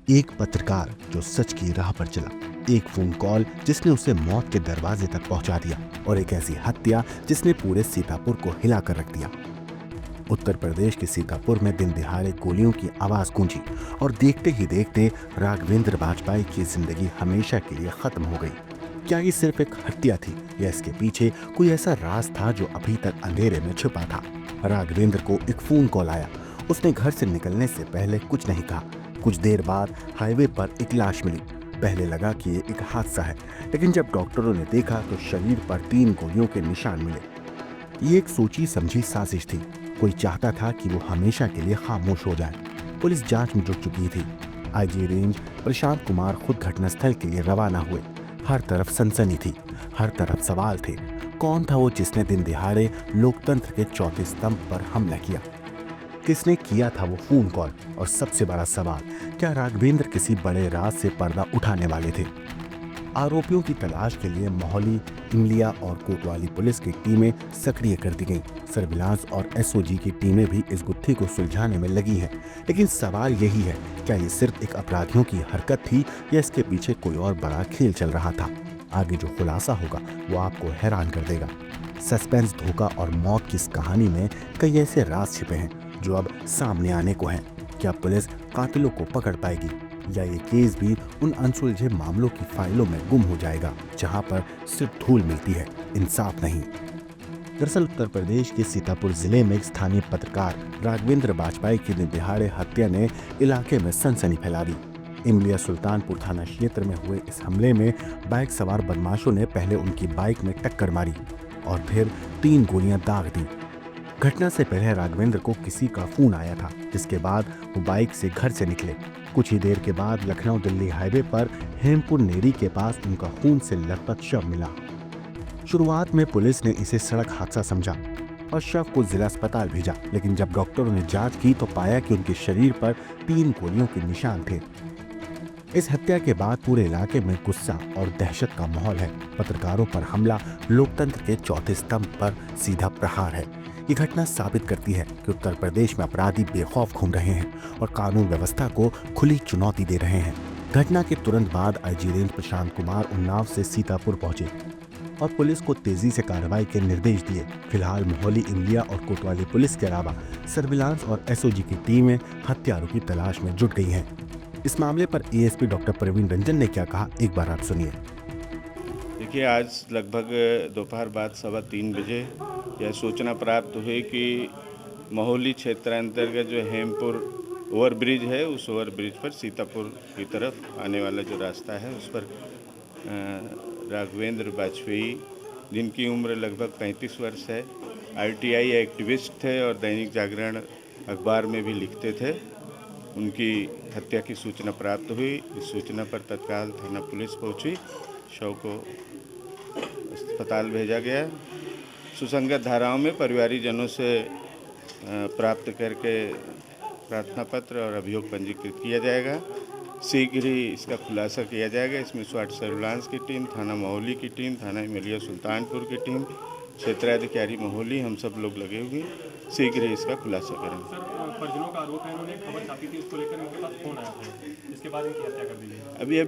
एक पत्रकार जो सच की राह पर चला, एक फोन कॉल जिसने उसे मौत के दरवाजे तक पहुंचा दिया और एक ऐसी हत्या जिसने पूरे सीतापुर को हिला कर रख दिया। उत्तर प्रदेश के सीतापुर में दिन दिहाड़े गोलियों की आवाज गूंजी और देखते ही देखते राघवेंद्र वाजपेयी की जिंदगी हमेशा के लिए खत्म हो गई। क्या ये सिर्फ एक हत्या थी या इसके पीछे कोई ऐसा राज था जो अभी तक अंधेरे में छुपा था? राघवेंद्र को एक फोन कॉल आया। उसने घर से निकलने से पहले कुछ नहीं कहा। कुछ देर बाद हाईवे पर एक लाश मिली। पहले लगा कि ये एक हादसा है, लेकिन जब डॉक्टरों ने देखा तो शरीर पर 3 गोलियों के निशान मिले। ये एक सोची समझी साजिश थी। कोई चाहता था कि वो हमेशा के लिए खामोश हो जाए। पुलिस जांच में जुट चुकी थी। आईजी रेंज प्रशांत कुमार खुद घटनास्थल के लिए रवाना हुए। हर तरफ सनसनी थी, हर तरफ सवाल थे। कौन था वो जिसने दिन दिहाड़े लोकतंत्र के चौथे स्तंभ पर हमला किया? किसने किया था वो फोन कॉल? और सबसे बड़ा सवाल, क्या राघवेंद्र किसी बड़े राज से पर्दा उठाने वाले थे? आरोपियों की तलाश के लिए मोहाली, इमलिया और कोतवाली पुलिस की टीमें सक्रिय कर दी गईं। सर्विलांस और एसओजी की टीमें भी इस गुत्थी को सुलझाने में लगी हैं। लेकिन सवाल यही है, क्या ये सिर्फ एक अपराधियों की हरकत थी या इसके पीछे कोई और बड़ा खेल चल रहा था? आगे जो खुलासा होगा वो आपको हैरान कर देगा। सस्पेंस, धोखा और मौत की इस कहानी में कई ऐसे राज छिपे हैं जो अब सामने आने को हैं। क्या पुलिस कातिलों को पकड़ पाएगी या ये केस भी उन अनसुलझे मामलों की फाइलों में गुम हो जाएगा जहां पर सिर्फ धूल मिलती है, इंसाफ नहीं? दरअसल उत्तर प्रदेश के सीतापुर जिले में एक स्थानीय पत्रकार राघवेंद्र वाजपेयी की दिन दिहाड़े हत्या ने इलाके में सनसनी फैला दी। इमलिया सुल्तानपुर थाना क्षेत्र में हुए इस हमले में बाइक सवार बदमाशों ने पहले उनकी बाइक में टक्कर मारी और फिर 3 गोलियां दाग दी। घटना से पहले राघवेंद्र को किसी का फोन आया था, जिसके बाद वो बाइक से घर से निकले। कुछ ही देर के बाद लखनऊ दिल्ली हाईवे पर हेमपुर नेरी के पास उनका खून से लथपथ शव मिला। शुरुआत में पुलिस ने इसे सड़क हादसा समझा और शव को जिला अस्पताल भेजा, लेकिन जब डॉक्टरों ने जांच की तो पाया कि उनके शरीर पर 3 गोलियों के निशान थे। इस हत्या के बाद पूरे इलाके में गुस्सा और दहशत का माहौल है। पत्रकारों पर हमला लोकतंत्र के चौथे स्तंभ पर सीधा प्रहार है। ये घटना साबित करती है कि उत्तर प्रदेश में अपराधी बेखौफ घूम रहे हैं और कानून व्यवस्था को खुली चुनौती दे रहे हैं। घटना के तुरंत बाद आईजी रेंज प्रशांत कुमार उन्नाव से सीतापुर पहुंचे और पुलिस को तेजी से कार्रवाई के निर्देश दिए। फिलहाल मोहाली, इमलिया और कोतवाली पुलिस के अलावा सर्विलांस और एसओजी की टीमें हत्यारों की तलाश में जुट गई हैं। इस मामले पर एएसपी डॉक्टर प्रवीण रंजन ने क्या कहा, एक बार आप सुनिए। देखिए, आज लगभग दोपहर बाद 3:15 बजे यह सूचना प्राप्त हुई कि मोहाली क्षेत्र अंतर्गत जो हेमपुर ओवरब्रिज है, उस ओवरब्रिज पर सीतापुर की तरफ आने वाला जो रास्ता है उस पर राघवेंद्र वाजपेयी, जिनकी उम्र लगभग 35 वर्ष है, आरटीआई एक्टिविस्ट थे और दैनिक जागरण अखबार में भी लिखते थे, उनकी हत्या की सूचना प्राप्त हुई। इस सूचना पर तत्काल थाना पुलिस पहुंची, शव को अस्पताल भेजा गया। सुसंगत धाराओं में परिवारीजनों से प्राप्त करके प्रार्थना पत्र और अभियोग पंजीकृत किया जाएगा। शीघ्र ही इसका खुलासा किया जाएगा। इसमें स्वाट सर्विलांस की टीम, थाना मोहाली की टीम, थाना इमलिया सुल्तानपुर की टीम, क्षेत्राधिकारी मोहाली, हम सब लोग लगे हुए शीघ्र ही इसका खुलासा करेंगे। परिजनों का आरोप है उन्होंने खबर छापी थी, उसको लेकर उनके पास फोन आया था, इसके बाद इनकी हत्या कर दी गई। अभी यह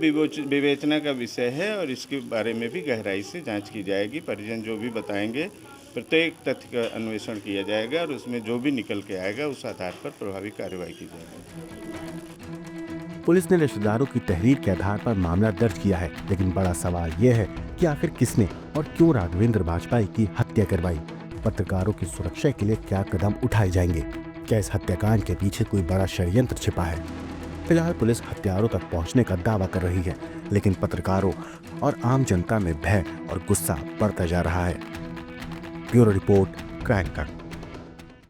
विवेचना का विषय है और इसके बारे में भी गहराई से जांच की जाएगी। परिजन जो भी बताएंगे, प्रत्येक तथ्य का अन्वेषण किया जाएगा और उसमें जो भी निकल के आएगा उस आधार पर प्रभावी कार्रवाई की जाएगी। पुलिस ने रिश्तेदारों की तहरीर के आधार पर मामला दर्ज किया है, लेकिन बड़ा सवाल यह है कि आखिर किसने और क्यों राघवेंद्र वाजपेयी की हत्या करवाई? पत्रकारों की सुरक्षा के लिए क्या कदम उठाए जाएंगे? क्या इस हत्याकांड के पीछे कोई बड़ा षड्यंत्र छिपा है? फिलहाल पुलिस हत्यारों तक पहुंचने का दावा कर रही है, लेकिन पत्रकारों और आम जनता में भय और गुस्सा बढ़ता जा रहा है। ब्यूरो रिपोर्ट, क्राइम तक।